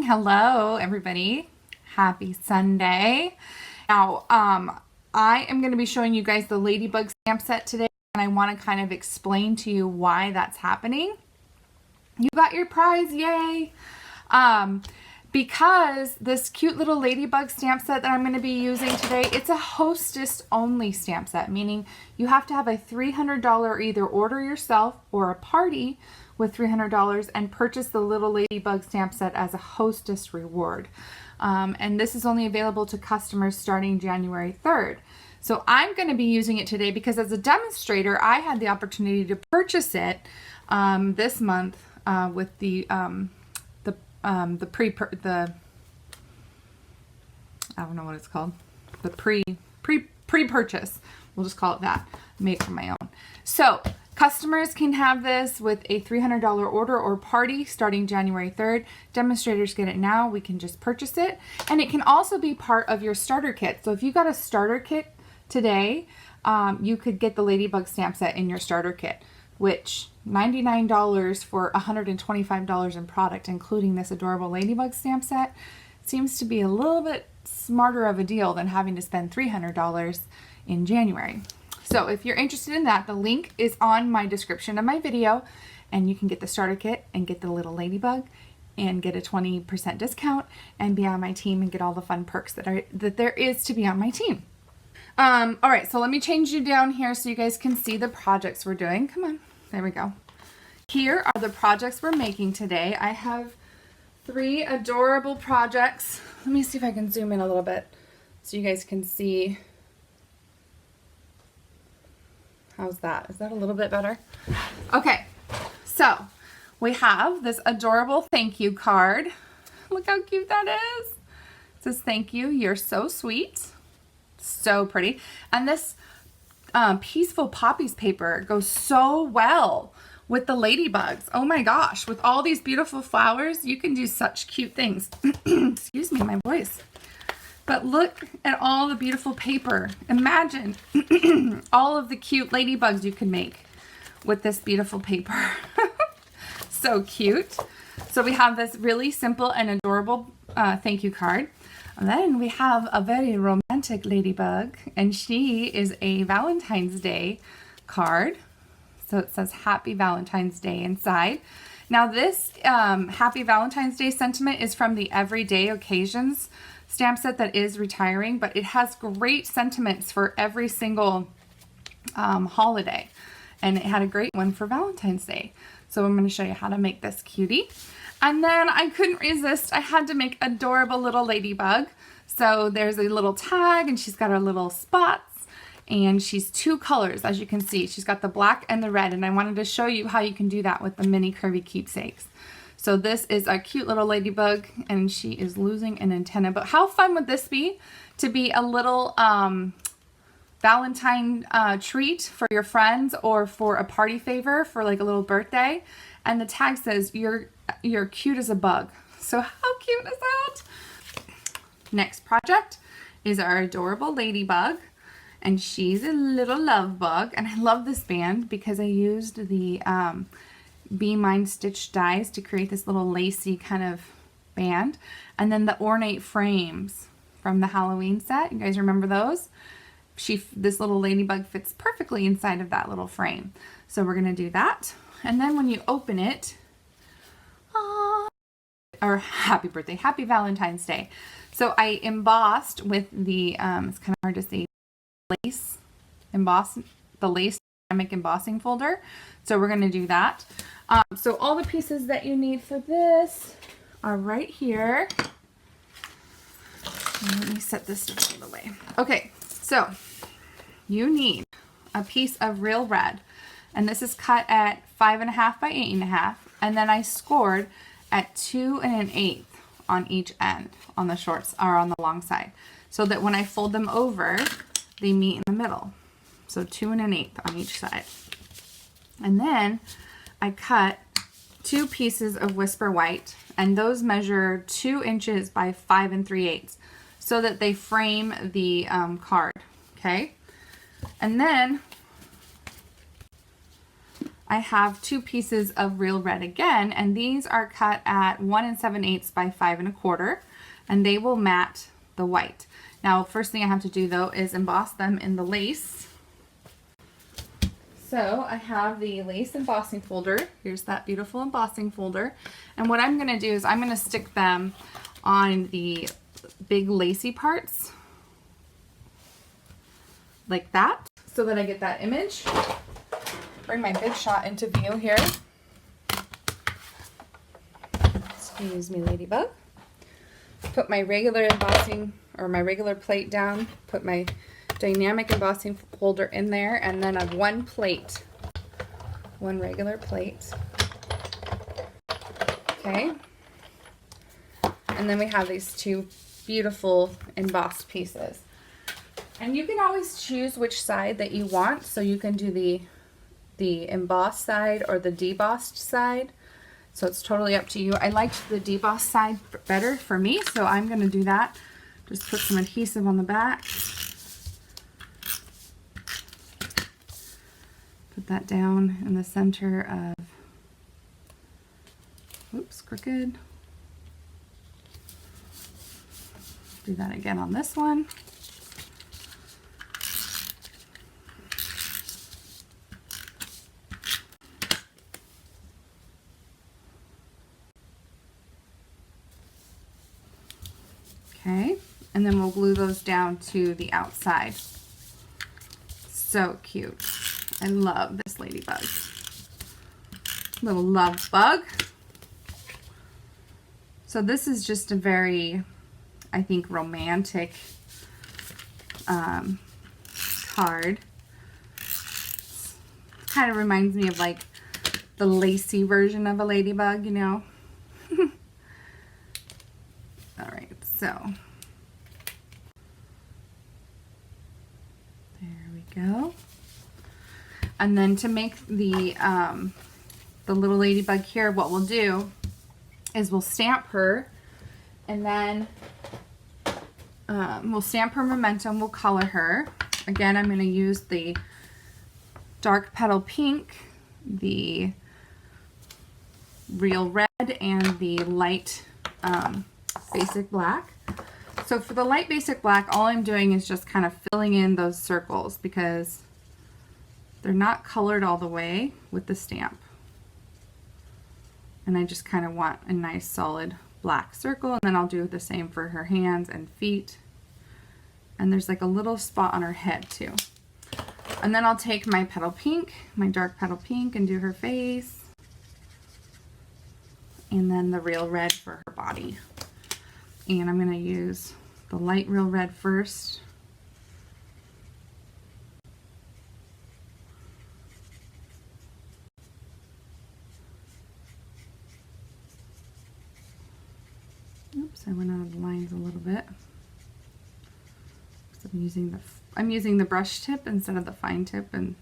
Hello, everybody. Happy Sunday. Now, I am going to be showing you guys the Ladybug stamp set today, and I want to kind of explain to you why that's happening. You got your prize, yay! Because this cute little Ladybug stamp set that I'm going to be using today, it's a Hostess only stamp set, meaning you have to have a $300 either order yourself or a party with $300 and purchase the little Ladybug stamp set as a Hostess reward. And this is only available to customers starting January 3rd. So I'm going to be using it today because as a demonstrator, I had the opportunity to purchase it this month with the I don't know what it's called, the pre-purchase. We'll just call it that. Made for my own. So customers can have this with a $300 order or party starting January 3rd. Demonstrators get it now. We can just purchase it. And it can also be part of your starter kit. So if you got a starter kit today, you could get the Ladybug stamp set in your starter kit, which $99 for $125 in product, including this adorable Ladybug stamp set, seems to be a little bit smarter of a deal than having to spend $300 in January. So if you're interested in that, the link is on my description of my video, and you can get the starter kit and get the little Ladybug and get a 20% discount and be on my team and get all the fun perks that there is to be on my team. All right, so let me change you down here so you guys can see the projects we're doing. Come on, there we go. Here are the projects we're making today. I have 3 adorable projects. Let me see if I can zoom in a little bit so you guys can see. How's that? Is that a little bit better? Okay, so we have this adorable thank you card. Look how cute that is. It says, "Thank you, you're so sweet." So pretty. And this Peaceful Poppies paper goes so well with the ladybugs. Oh my gosh, with all these beautiful flowers, you can do such cute things. Excuse me, my voice. But look at all the beautiful paper. Imagine all of the cute ladybugs you can make with this beautiful paper. So cute. So we have this really simple and adorable thank you card. And then we have a very romantic ladybug, and she is a Valentine's Day card. So it says Happy Valentine's Day inside. Now this Happy Valentine's Day sentiment is from the Everyday Occasions stamp set that is retiring, but it has great sentiments for every single holiday. And it had a great one for Valentine's Day. So I'm going to show you how to make this cutie. And then I couldn't resist. I had to make adorable little ladybug. So there's a little tag, and she's got her little spots, and she's 2 colors, as you can see. She's got the black and the red, and I wanted to show you how you can do that with the mini curvy keepsakes. So this is a cute little ladybug, and she is losing an antenna. But how fun would this be to be a little Valentine treat for your friends, or for a party favor for like a little birthday? And the tag says, you're cute as a bug. So how cute is that? Next project is our adorable ladybug, and she's a little love bug. And I love this band because I used the Be Mine stitch dies to create this little lacy kind of band, and then the ornate frames from the Halloween set. You guys remember those? This little ladybug fits perfectly inside of that little frame. So we're gonna do that. And then when you open it, or happy birthday, happy Valentine's Day. So I embossed with the, it's kind of hard to see, lace the lace ceramic embossing folder. So we're going to do that. So all the pieces that you need for this are right here. Let me set this out of the way. Okay, so you need a piece of real red, and this is cut at 5.5 by 8.5, and then I scored at 2 1/8 on each end, on the shorts or on the long side, so that when I fold them over, they meet in the middle. So 2 1/8 on each side. And then I cut 2 pieces of Whisper White, and those measure 2 inches by 5 3/8, so that they frame the card. Okay, and then I have 2 pieces of real red again, and these are cut at 1 7/8 by 5 1/4, and they will matte the white. Now, first thing I have to do though is emboss them in the lace. So I have the lace embossing folder. Here's that beautiful embossing folder. And what I'm going to do is I'm going to stick them on the big lacy parts like that so that I get that image. Bring my big shot into view here. Excuse me, Ladybug. Put my regular embossing or my regular plate down. Put my dynamic embossing folder in there, and then I have one plate, one regular plate. Okay. And then we have these 2 beautiful embossed pieces. And you can always choose which side that you want, so you can do the embossed side or the debossed side. So it's totally up to you. I liked the debossed side better for me, so I'm going to do that. Just put some adhesive on the back. Put that down in the center of, oops, crooked. Do that again on this one. Okay, and then we'll glue those down to the outside. So cute. I love this ladybug. Little love bug. So this is just a very, I think, romantic card. Kind of reminds me of like the lacy version of a ladybug, you know. All right, so there we go. And then to make the little ladybug here, what we'll do is we'll stamp her, and then we'll stamp her momentum, we'll color her. Again, I'm going to use the dark petal pink, the real red, and the light basic black. So for the light basic black, all I'm doing is just kind of filling in those circles because they're not colored all the way with the stamp. And I just kind of want a nice solid black circle, and then I'll do the same for her hands and feet. And there's like a little spot on her head too. And then I'll take my petal pink, my dark petal pink, and do her face. And then the real red for her body. And I'm going to use the light real red first. Oops, I went out of the lines a little bit. So I'm using the brush tip instead of the fine tip, and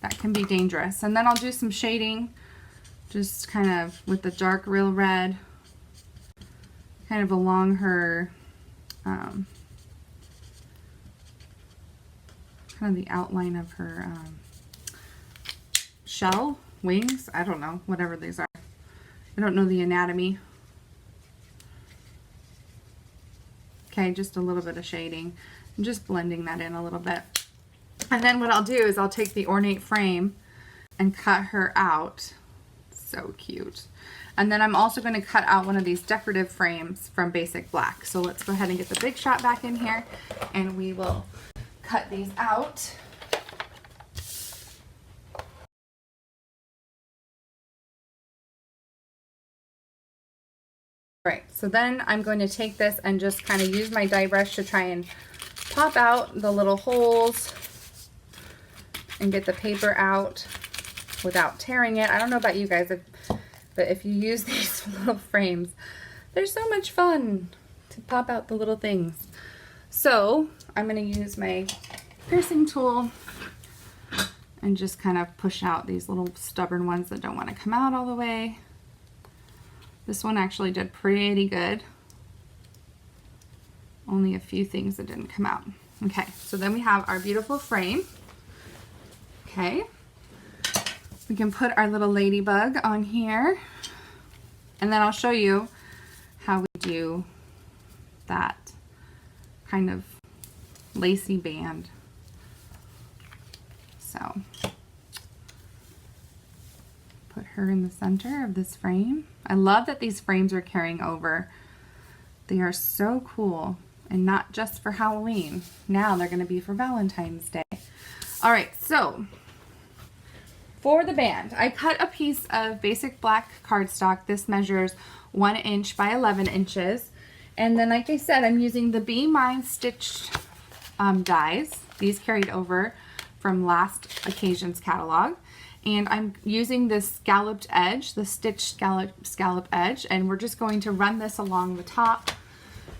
that can be dangerous. And then I'll do some shading, just kind of with the dark real red, kind of along her, kind of the outline of her shell, wings, I don't know, whatever these are. I don't know the anatomy. Okay, just a little bit of shading. I'm just blending that in a little bit. And then what I'll do is I'll take the ornate frame and cut her out. So cute. And then I'm also going to cut out one of these decorative frames from Basic Black. So let's go ahead and get the big shot back in here, and we will cut these out. Right, so then I'm going to take this and just kind of use my die brush to try and pop out the little holes and get the paper out without tearing it. I don't know about you guys, but if you use these little frames, they're so much fun to pop out the little things. So I'm going to use my piercing tool and just kind of push out these little stubborn ones that don't want to come out all the way. This one actually did pretty good. Only a few things that didn't come out. Okay, so then we have our beautiful frame. Okay, We can put our little ladybug on here, and then I'll show you how we do that kind of lacy band. So put her in the center of this frame. I love that these frames are carrying over. They are so cool, and not just for Halloween. Now they're going to be for Valentine's Day. All right, so for the band, I cut a piece of basic black cardstock. This measures 1 inch by 11 inches. And then, like I said, I'm using the Be Mine stitched dies. These carried over from last occasion's catalog. And I'm using this scalloped edge, the stitched scallop edge, and we're just going to run this along the top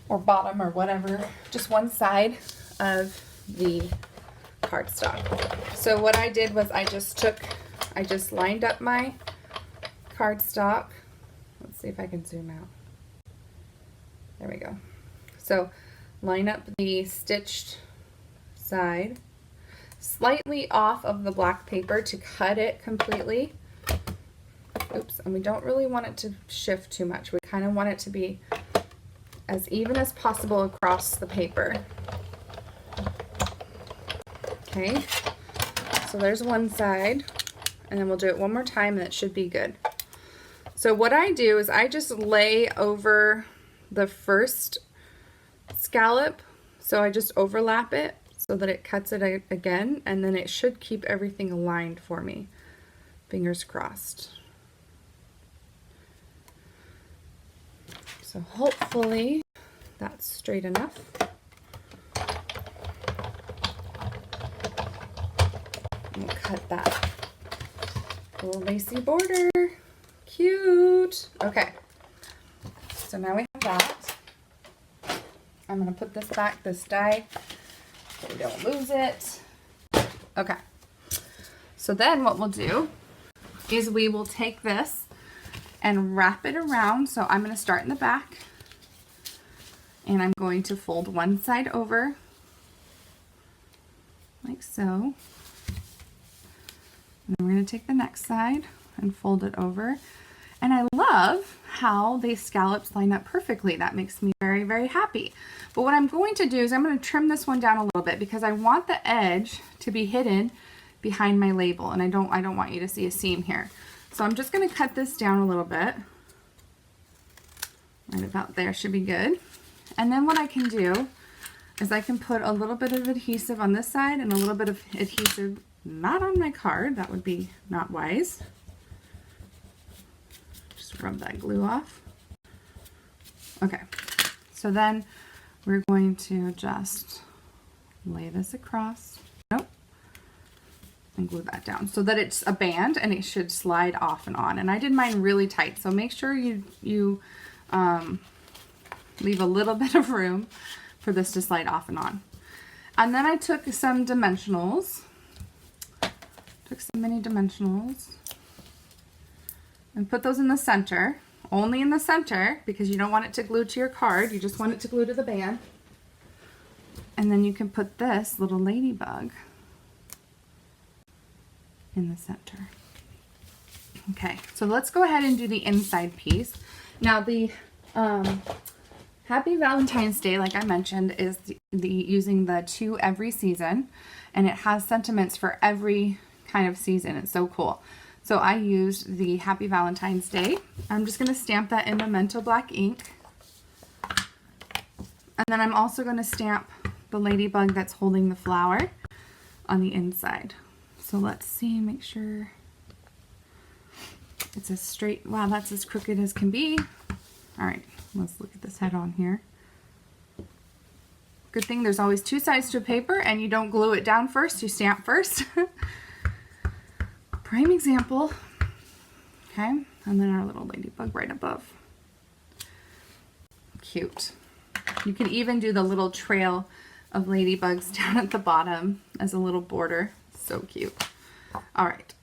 or bottom or whatever, just one side of the cardstock. So what I did was I just lined up my cardstock. Let's see if I can zoom out. There we go. So line up the stitched side slightly off of the black paper to cut it completely. Oops, and we don't really want it to shift too much. We kind of want it to be as even as possible across the paper. Okay, so there's one side, and then we'll do it one more time and it should be good. So what I do is I just lay over the first scallop, so I just overlap it so that it cuts it again, and then it should keep everything aligned for me. Fingers crossed. So hopefully that's straight enough. We'll cut that little lacy border. Cute. Okay, so now we have that. I'm going to put this back, this die, so we don't lose it. Okay, so then what we'll do is we will take this and wrap it around. So I'm going to start in the back, and I'm going to fold one side over like so. And then we're going to take the next side and fold it over. And I love how these scallops line up perfectly. That makes me very, very happy. But what I'm going to do is I'm going to trim this one down a little bit because I want the edge to be hidden behind my label, and I don't want you to see a seam here. So I'm just going to cut this down a little bit. Right about there should be good. And then what I can do is I can put a little bit of adhesive on this side and a little bit of adhesive not on my card. That would be not wise. Just rub that glue off. Okay, so then we're going to just lay this across. Nope. And glue that down so that it's a band and it should slide off and on. And I did mine really tight, so make sure you leave a little bit of room for this to slide off and on. And then I took some dimensionals, some mini dimensionals, and put those in the center, only in the center because you don't want it to glue to your card, you just want it to glue to the band. And then you can put this little ladybug in the center. Okay, so let's go ahead and do the inside piece. Now the Happy Valentine's Day, like I mentioned, is using the 2 every season, and it has sentiments for every kind of season. It's so cool. So I used the Happy Valentine's Day. I'm just going to stamp that in Memento black ink. And then I'm also going to stamp the ladybug that's holding the flower on the inside. So let's see, make sure it's as straight. Wow, that's as crooked as can be. All right, let's look at this head on here. Good thing there's always 2 sides to a paper and you don't glue it down first, you stamp first. Prime example. Okay, and then our little ladybug right above. Cute. You can even do the little trail of ladybugs down at the bottom as a little border. So cute. All right,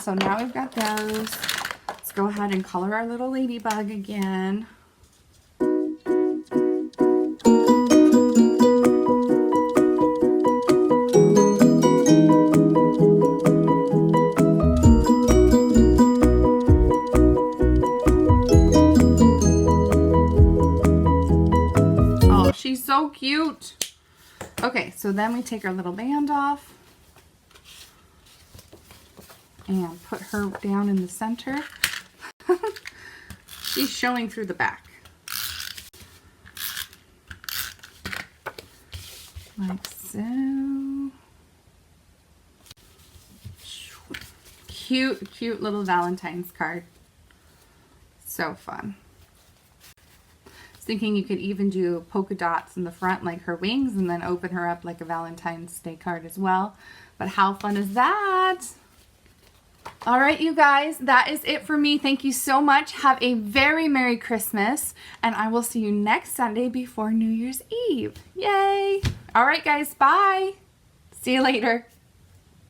so now we've got those. Let's go ahead and color our little ladybug again. Okay, so then we take our little band off and put her down in the center. She's showing through the back. Like so. Cute, cute little Valentine's card. So fun. I was thinking you could even do polka dots in the front like her wings and then open her up like a Valentine's Day card as well. But how fun is that? All right, you guys, that is it for me. Thank you so much. Have a very Merry Christmas, and I will see you next Sunday before New Year's Eve. Yay! All right, guys, bye. See you later.